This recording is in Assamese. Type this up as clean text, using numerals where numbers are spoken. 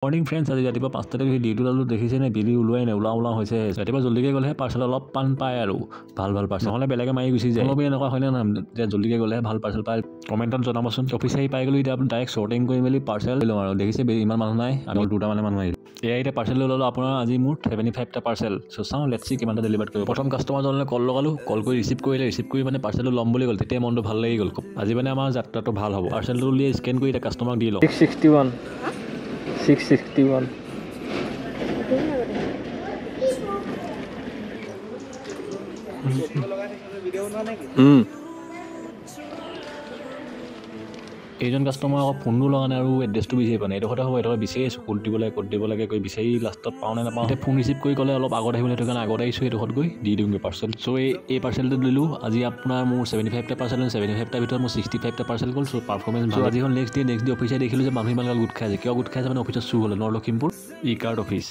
মৰ্নিং ফ্ৰেণ্ডছ, আজি ৰাতিপুৱা 5টাতে ডিউটি ওলালোঁ। দেখিছে নে বিলি ওলোৱাই নাই, ওলাওঁ হৈছে। ৰাতিপুৱা জল্দিকৈ গ'লেহে পাৰ্চেল অলপ পান পায় আৰু ভাল পাৰ্চেল, নহ'লে বেলেগে মাৰি গুচি যায়। অলপ এনেকুৱা হয়নে নহয়, এতিয়া জল্দিকৈ গ'লেহে ভাল পাৰ্চেল পায়। কমেণ্টত জনাবচোন। অফিচ আহি পাই গ'লো, এতিয়া ডাইৰেক্ট শ্বৰ্টিং কৰি মেলি পাৰ্চেল লৈ লওঁ আৰু। দেখিছে ইমান মানুহ নাই, আৰু 2টা মানুহ আহিল। এয়া এতিয়া পাৰ্চেল লৈ ল'লোঁ। আপোনাৰ আজি মোৰ 75টা পাৰ্চেল। চাওঁ লেটছ চি কিমানটা ডেলিভাৰ কৰিব। প্ৰথম কাষ্টমাৰজনলৈ কল লগালোঁ, কল কৰি ৰিচিভ কৰি মানে পাৰ্চেলটো ল'ম বুলি ক'ল। তেতিয়া মনটো ভাল লাগি গ'ল। আজি মানে আমাৰ যাত্ৰাটো ভাল হ'ব। পাৰ্চেলটো উলিয়াই স্কেন কৰি এতিয়া কাষ্টমাৰক দি লওঁ। 661 এইজন কাষ্টমাৰ আকৌ ফোনটো লগা নাই আৰু এড্ৰেছটো বিচাৰি পোৱা নাই। এইডোখৰতে হ'ব, এইডোখৰ বিচাৰি আছোঁ, ক'ত দিব লাগে কৰি বিচাৰি লাষ্টত পাওঁ নে নাপাওঁ। এতিয়া ফোন ৰিচিভ কৰি ক'লে অলপ আগত আহিবলৈ, সেইটো কাৰণে আগত আহিছোঁ। এইডোখৰত গৈ দি দিওঁগৈ পাৰ্চেল। চ' এই পাৰ্চেলটো দিলোঁ। আজি আপোনাৰ মোৰ 75টা পাৰ্চেল, 75টাৰ ভিতৰত মোৰ 65টা পাৰ্চেল গ'ল। চ' পাৰফৰ্মেঞ্চ ভাল। আজি হ'ল নেক্সট ডে অফিচে দেখিলোঁ যে মানুহ ইমান গোট খাই আছে। কিয় গোট খাই আছে মানে অফিচত চুৰ হ'লে, নৰ্থ লখিমপুৰ ই কাৰ্ড অফিচ।